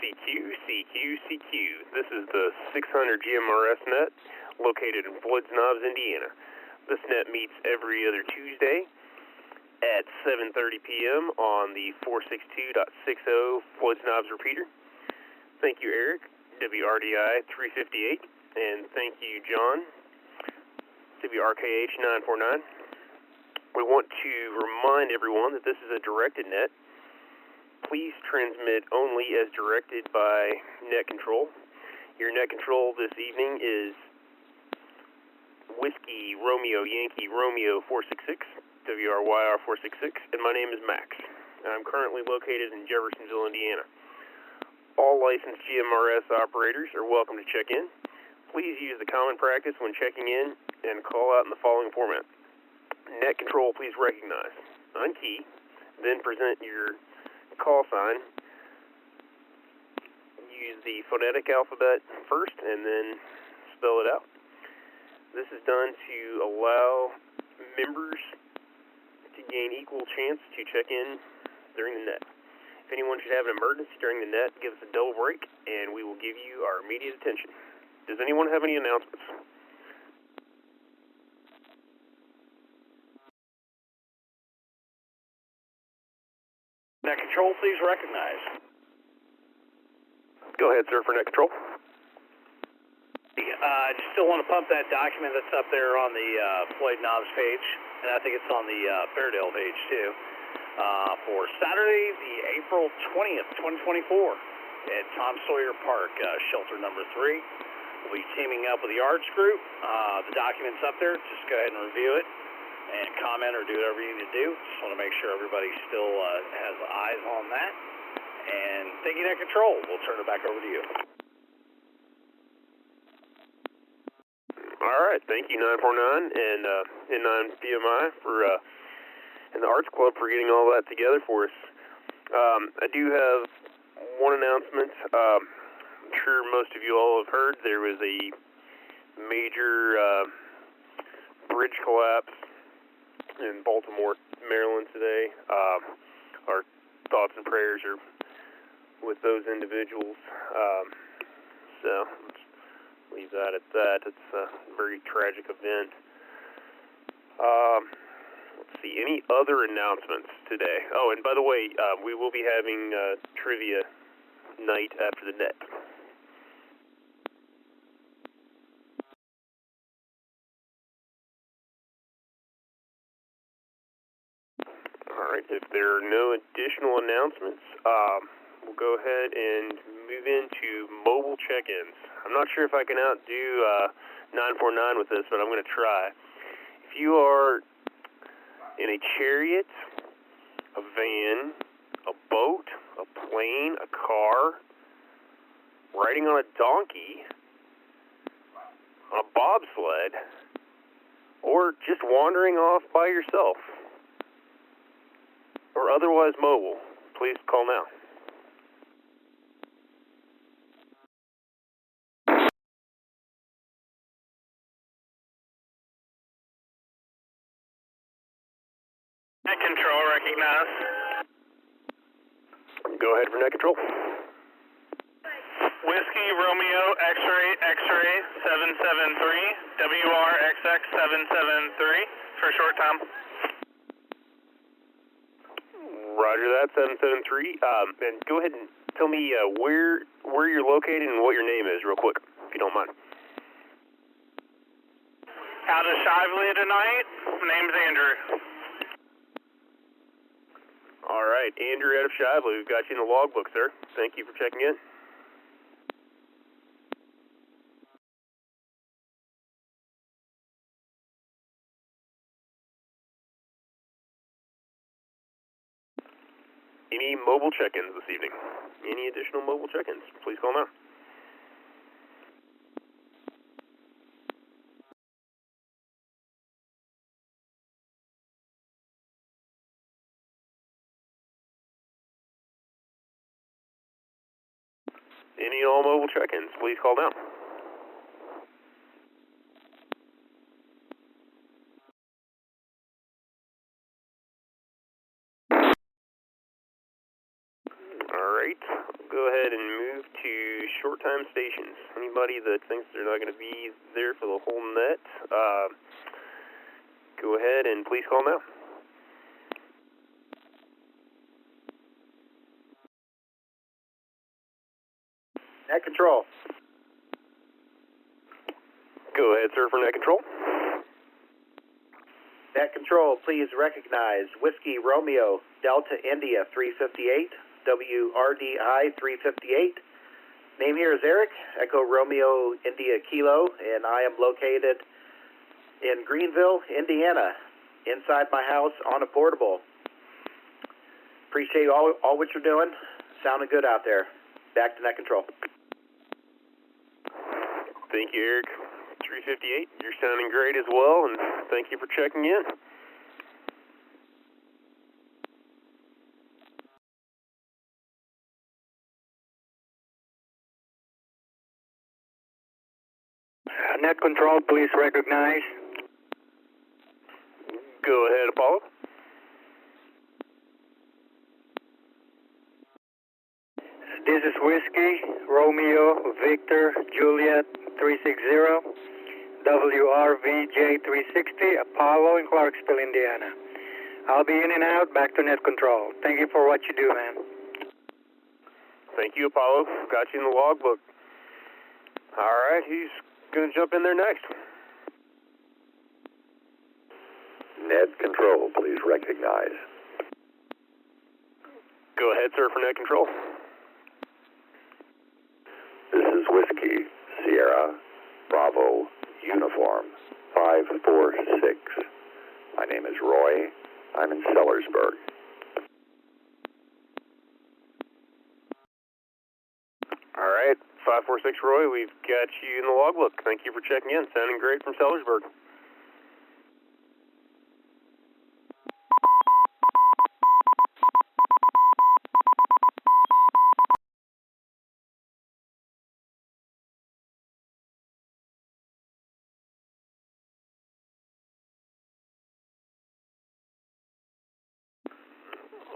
CQ. This is the 600 GMRS net located in Floyd Knobs, Indiana. This net meets every other Tuesday at 7:30 p.m. on the 462.60 Floyd Knobs repeater. Thank you, Eric, WRDI358, and thank you, John, WRKH949. We want to remind everyone that this is a directed net. Please transmit only as directed by net control. Your net control this evening is Whiskey Romeo Yankee Romeo 466, WRYR466, and my name is Max. I'm currently located in Jeffersonville, Indiana. All licensed GMRS operators are welcome to check in. Please use the common practice when checking in and call out in the following format. Net control, please recognize. Unkey, then present your call sign. Use the phonetic alphabet first and then spell it out. This is done to allow members to gain equal chance to check in during the net. If anyone should have an emergency during the net, give us a double break and we will give you our immediate attention. Does anyone have any announcements? Net control, please recognize. Go ahead, sir, for net control. I still want to pump that document that's up there on the Floyd Knobs page, and I think it's on the Fairdale page too, for Saturday, the April 20th, 2024, at Tom Sawyer Park, shelter number 3. We'll be teaming up with the arts group. The document's up there. Just go ahead and review it and comment or do whatever you need to do. Just want to make sure everybody still has eyes on that. And thank you, Net Control. We'll turn it back over to you. All right, thank you, 949 and N9PMI for and the Arts Club for getting all that together for us. I do have one announcement. I'm sure most of you all have heard there was a major bridge collapse in Baltimore, Maryland today. Our thoughts and prayers are with those individuals. So let's leave that at that. It's a very tragic event. Let's see, any other announcements today? Oh, and by the way, we will be having trivia night after the net. Alright, if there are no additional announcements, we'll go ahead and move into mobile check-ins. I'm not sure if I can outdo 949 with this, but I'm going to try. If you are in a chariot, a van, a boat, a plane, a car, riding on a donkey, on a bobsled, or just wandering off by yourself, or otherwise mobile, please call now. Net control, recognize. Go ahead for net control. Whiskey Romeo X-ray 773, WRXX 773 for a short time. Roger that, 773. And go ahead and tell me where you're located and what your name is real quick, if you don't mind. Out of Shively tonight. My name's Andrew. All right, Andrew out of Shively. We've got you in the logbook, sir. Thank you for checking in. Any mobile check-ins this evening? Any additional mobile check-ins? Please call now. Any and all mobile check-ins? Please call now. All right. right, go ahead and move to short time stations. Anybody that thinks they're not going to be there for the whole net, go ahead and please call now. Net control. Go ahead, sir, for net control. Net control, please recognize Whiskey Romeo Delta India 358, WRDI 358. Name here is Eric, Echo Romeo India Kilo, and I am located in Greenville, Indiana, inside my house on a portable. Appreciate all what you're doing. Sounding good out there. Back to net control. Thank you, Eric. 358, you're sounding great as well, and thank you for checking in. Net control, please recognize. Go ahead, Apollo. This is Whiskey Romeo Victor Juliet 360. WRVJ360, Apollo in Clarksville, Indiana. I'll be in and out, back to net control. Thank you for what you do, man. Thank you, Apollo. Got you in the logbook. All right, who's going to jump in there next? Net control, please recognize. Go ahead, sir, for net control. This is Whiskey Sierra Bravo Uniform 546. My name is Roy. I'm in Sellersburg. All right, 546 Roy, we've got you in the logbook. Thank you for checking in. Sounding great from Sellersburg.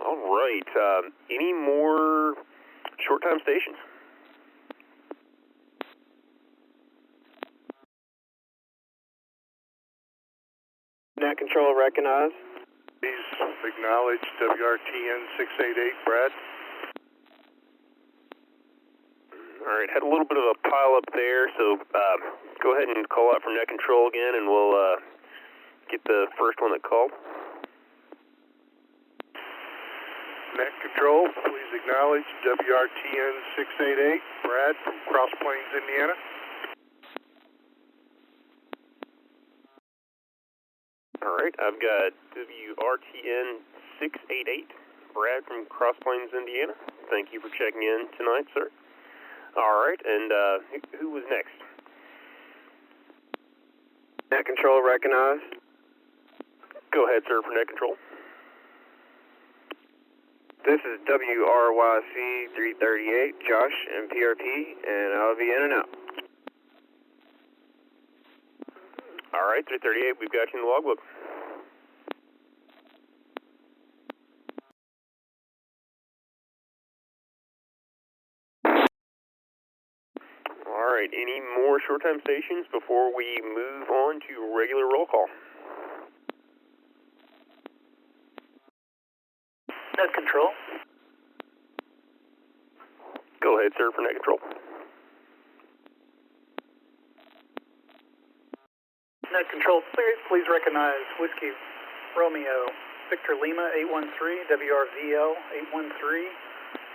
All right. Any more short-time stations? Net control recognized. Please acknowledge WRTN 688, Brad. All right, had a little bit of a pile up there, so go ahead and call out from net control again, and we'll get the first one that called. Net control, please acknowledge WRTN 688, Brad from Cross Plains, Indiana. All right, I've got WRTN 688, Brad from Cross Plains, Indiana. Thank you for checking in tonight, sir. All right, and who was next? Net control recognized. Go ahead, sir, for net control. This is WRYC338, Josh, MPRP, and I'll be in and out. All right, 338, we've got you in the logbook. All right, any more short-time stations before we move on to regular roll call? Net control. Go ahead, sir, for net control. Net control, please recognize Whiskey Romeo Victor Lima 813, WRVL 813,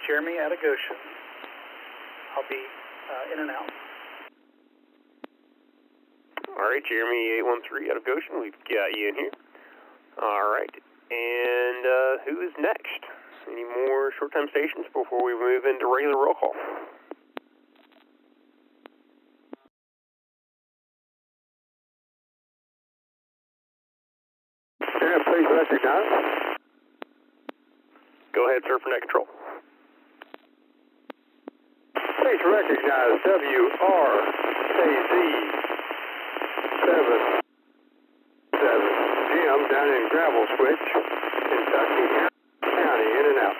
Jeremy out of Goshen. I'll be in and out. All right, Jeremy 813 out of Goshen, we've got you in here. All right, and who is next? Any more short-time stations before we move into regular roll call? Yeah, please recognize. Go ahead, sir, for net control. Please recognize WRKZ 77 Jim down in Gravel Switch, Kentucky County, in and out.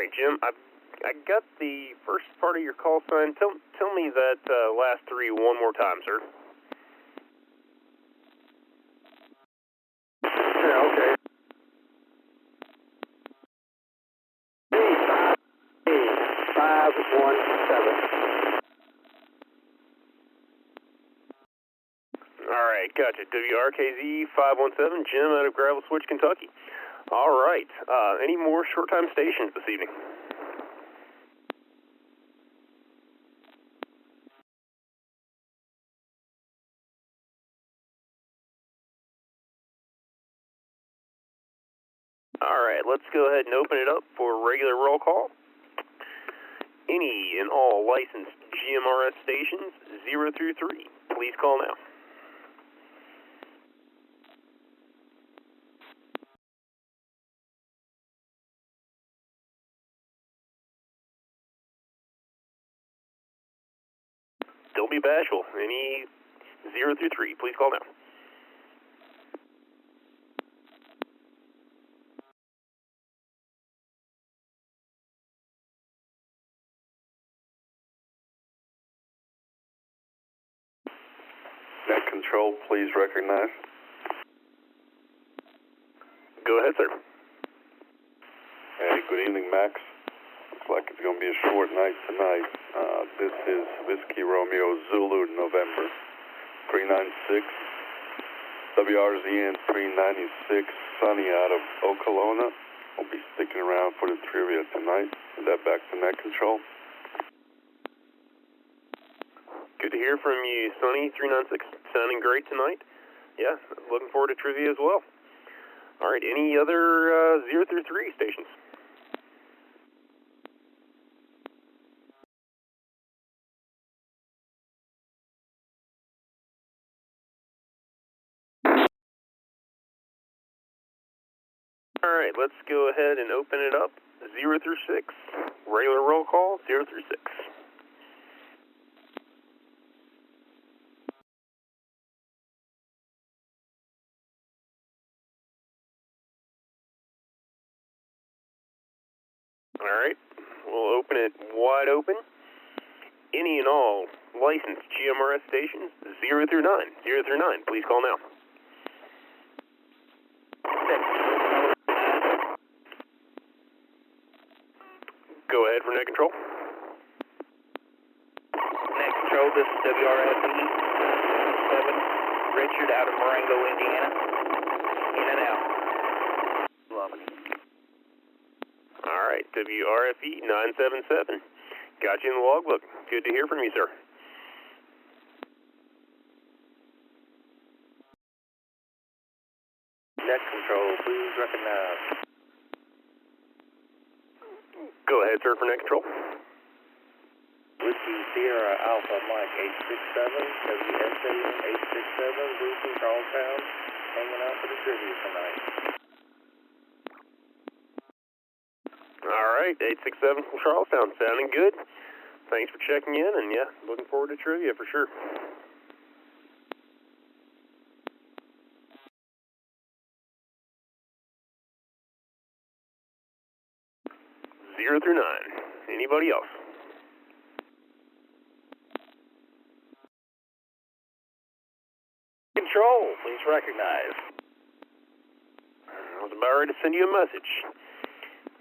right, Jim. I got the first part of your call sign. Tell me that last three one more time, sir. Yeah, okay. 517. All right, gotcha. WRKZ 517, Jim out of Gravel Switch, Kentucky. All right. Any more short-time stations this evening? All right, let's go ahead and open it up for regular roll call. Any and all licensed GMRS stations 0 through 3, please call now. Don't be bashful. Any 0 through 3, please call now. Net control, please recognize. Go ahead, sir. Hey, good evening, Max. Looks like it's going to be a short night tonight. This is Whiskey Romeo Zulu November 396. WRZN 396, Sunny out of Okolona. I'll be sticking around for the trivia tonight. Is that back to net control? Good to hear from you, Sonny 396. Sounding great tonight. Yeah, looking forward to trivia as well. All right, any other 0 through 3 stations? All right, let's go ahead and open it up. 0 through 6. Regular roll call, 0 through 6. All right, we'll open it wide open. Any and all licensed GMRS stations 0 through 9. 0 through 9, please call now. Go ahead for net control. Net control, this is WRFE 7, Richard out of Marengo, Indiana. In and out. Lovely. All right, WRFE 977. Got you in the logbook. Good to hear from you, sir. Net control, please recognize. Go ahead, sir, for net control. Whiskey Sierra Alpha Mike 867, WSA 867, Bruce in Charlestown, hanging out for the trivia tonight. All right, 867 from Charlestown. Sounding good. Thanks for checking in, and yeah, looking forward to trivia for sure. Zero through 9. Anybody else? Control, please recognize. I was about ready to send you a message.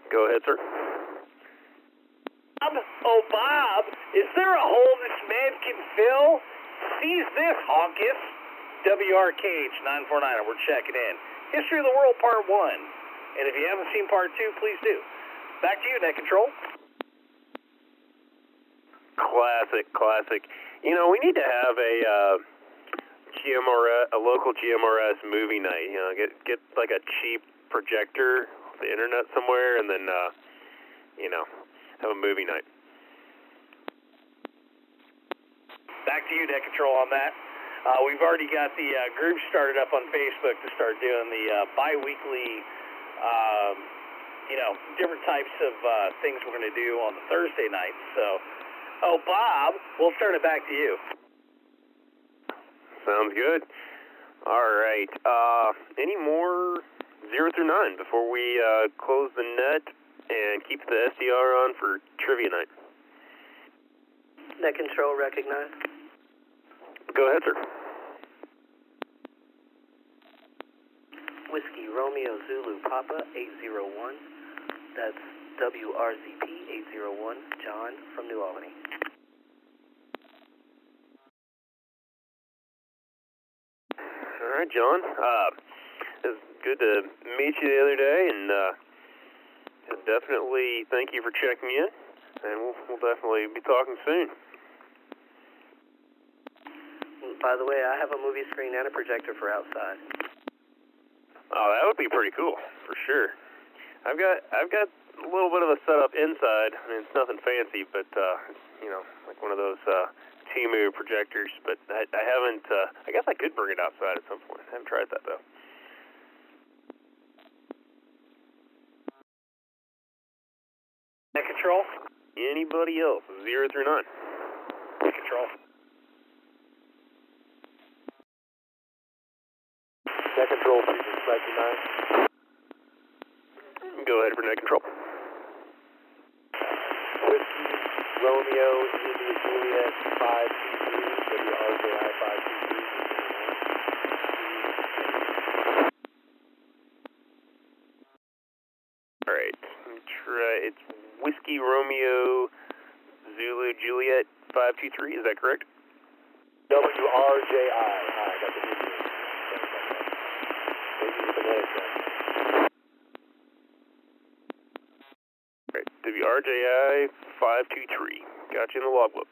Go ahead, sir. Oh, Bob, is there a hole this man can fill? Seize this, honkus. WRKH 949, we're checking in. History of the World, Part 1. And if you haven't seen Part 2, please do. Back to you, Net Control. Classic. You know, we need to have a local GMRS movie night. You know, get like a cheap projector, off the internet somewhere, and then have a movie night. Back to you, Net Control, on that. We've already got the group started up on Facebook to start doing the bi-weekly, different types of things we're going to do on the Thursday nights. So, Bob, we'll turn it back to you. Sounds good. All right. Any more 0 through 9 before we close the net and keep the SDR on for trivia night. Net control recognized. Go ahead, sir. Whiskey Romeo Zulu Papa 801. That's WRZP 801. John from New Albany. All right, John. It was good to meet you the other day, and definitely thank you for checking in, and we'll definitely be talking soon. By the way, I have a movie screen and a projector for outside. Oh, that would be pretty cool, for sure. I've got a little bit of a setup inside. I mean, it's nothing fancy, but you know, like one of those Timu projectors. But I haven't. I guess I could bring it outside at some point. I haven't tried that though. Net control. Anybody else? 0 through 9. Net control. Net control, please, 9. Go ahead for net control. Whiskey Romeo India Juliet 523 WRJI 523. All right. Let me try. It's Whiskey Romeo Zulu Juliet 523. Is that correct? WRJI. I got the video. Maybe with the legs then. Right, WRJI 523. Got you in the logbook.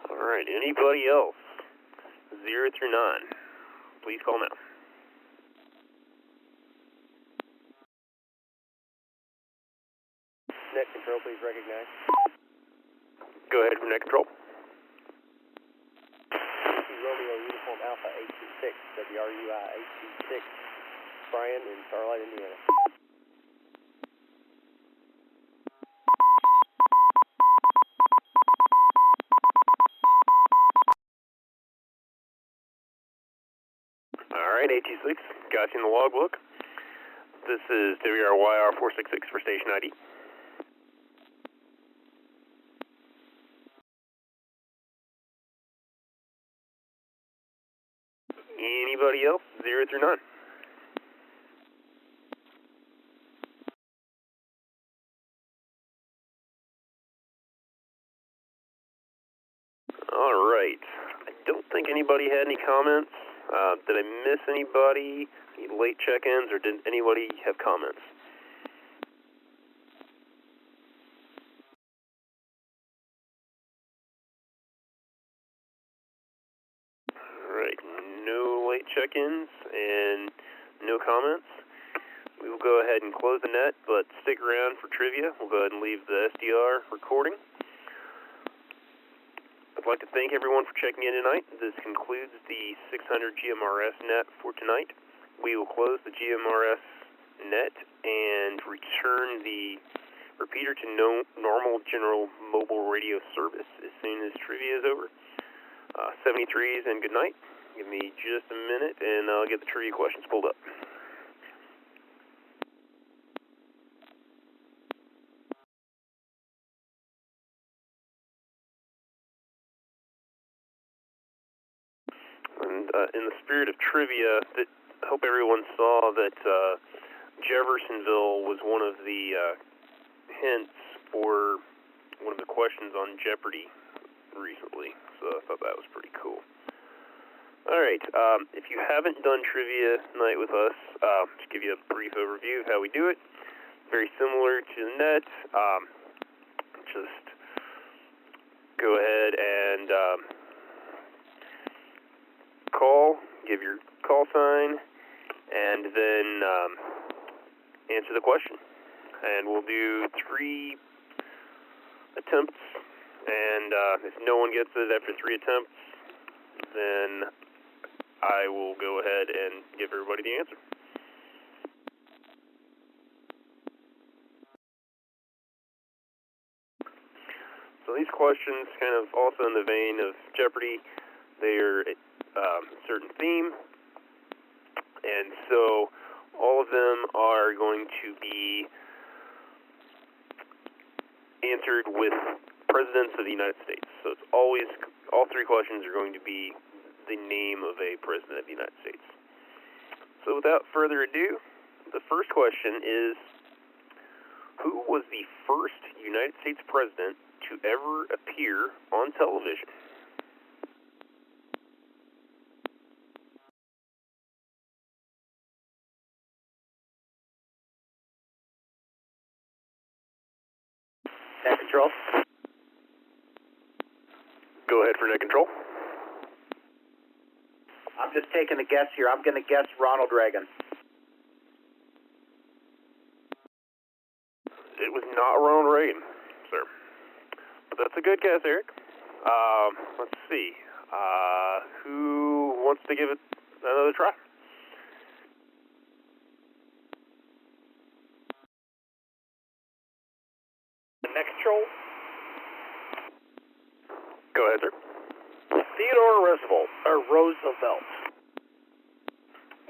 All right, anybody else? 0 through 9. Please call now. Net control, please recognize. Go ahead for net control. Romeo Uniform Alpha 826, WRUI 826, Brian in Starlight, Indiana. All right, 826, got you in the logbook. This is WRYR466 for station ID. Anybody else? 0 through 9. All right. I don't think anybody had any comments. Did I miss anybody? Any late check-ins, or did anybody have comments? All right. No late check-ins and no comments. We will go ahead and close the net, but stick around for trivia. We'll go ahead and leave the SDR recording. I'd like to thank everyone for checking in tonight. This concludes the 600 GMRS net for tonight. We will close the GMRS net and return the repeater to normal general mobile radio service as soon as trivia is over. 73s and good night. Give me just a minute and I'll get the trivia questions pulled up. And in the spirit of trivia, I hope everyone saw that Jeffersonville was one of the hints for one of the questions on Jeopardy recently, so I thought that was pretty cool. All right, if you haven't done trivia night with us, just give you a brief overview of how we do it. Very similar to the net. Just go ahead and call, give your call sign, and then answer the question. And we'll do 3 attempts, and if no one gets it after 3 attempts, then I will go ahead and give everybody the answer. So these questions kind of also in the vein of Jeopardy. They're a certain theme, and so all of them are going to be answered with presidents of the United States. So it's always, all three questions are going to be the name of a president of the United States. So without further ado, the first question is, who was the first United States president to ever appear on television? Net control. Go ahead for net control. I'm just taking a guess here. I'm going to guess Ronald Reagan. It was not Ronald Reagan, sir. But that's a good guess, Eric. Let's see. Who wants to give it another try? Net control. Go ahead, sir. Theodore Roosevelt.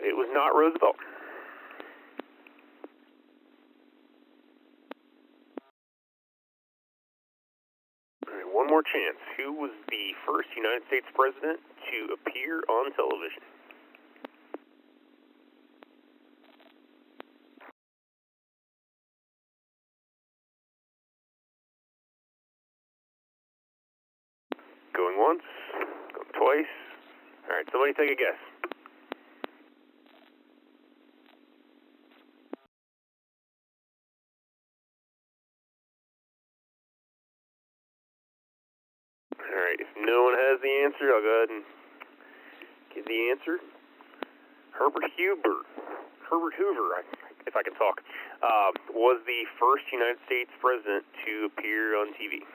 It was not Roosevelt. All right, one more chance. Who was the first United States president to appear on television? Going once, going twice. All right, somebody take a guess. All right, if no one has the answer, I'll go ahead and give the answer. Herbert Hoover, if I can talk, was the first United States president to appear on TV.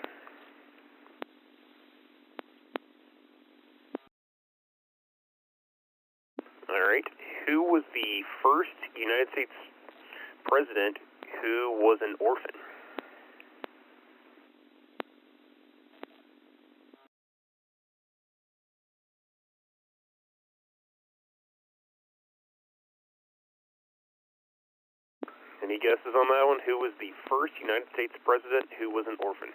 All right, who was the first United States president who was an orphan? Any guesses on that one? Who was the first United States president who was an orphan?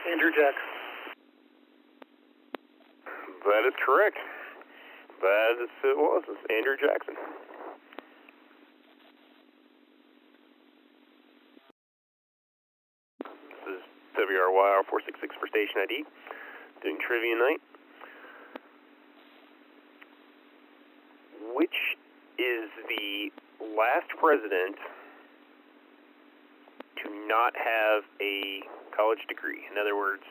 Andrew Jackson. That is correct. That is who it was. It's Andrew Jackson. This is WRYR466 for Station ID. Doing trivia night. Which is the last president to not have a college degree? In other words,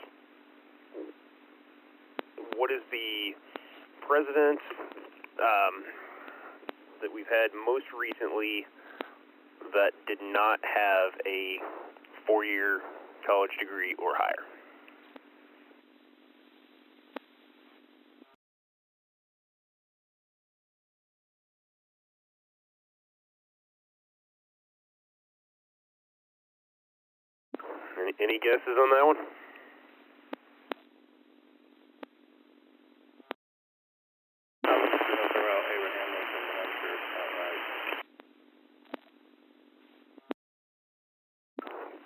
what is the president that we've had most recently that did not have a 4-year college degree or higher? Any guesses on that one?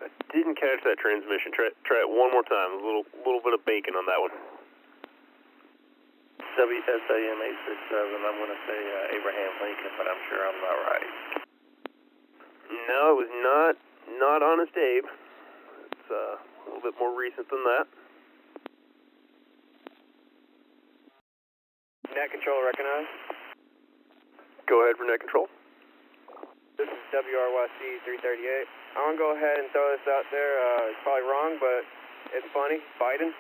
I didn't catch that transmission. Try it one more time. A little bit of bacon on that one. WSAM 867. I'm going to say Abraham Lincoln, but I'm sure I'm not right. No, it was not Honest Abe. It's a little bit more recent than that. Net control recognized. Go ahead for net control. This is WRYC 338. I want to go ahead and throw this out there. It's probably wrong, but it's funny. Biden.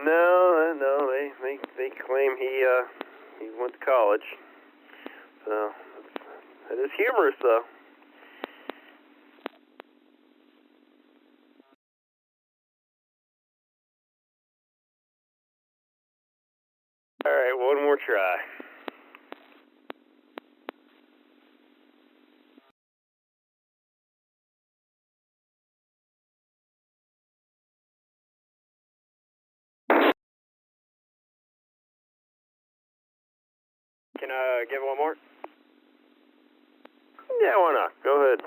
No, they claim he went to college. So that is humorous, though. All more try. Can I give one more? Yeah, why not? Go ahead.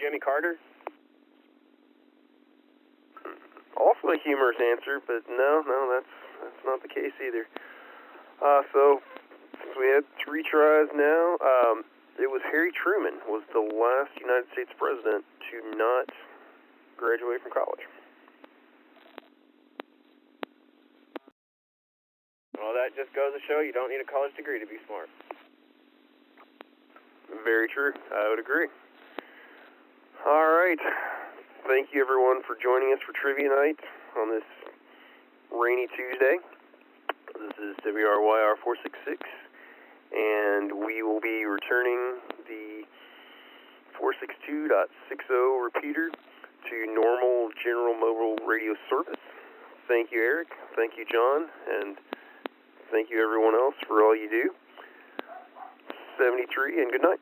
Jimmy Carter? Also a humorous answer, but no, that's not the case either. So since we had 3 tries now, it was Harry Truman was the last United States president to not graduate from college. Well, that just goes to show you don't need a college degree to be smart. Very true. I would agree. All right. Thank you, everyone, for joining us for Trivia Night on this rainy Tuesday. This is WRYR466, and we will be returning the 462.60 repeater to normal general mobile radio service. Thank you, Eric. Thank you, John. And thank you, everyone else, for all you do. 73, and good night.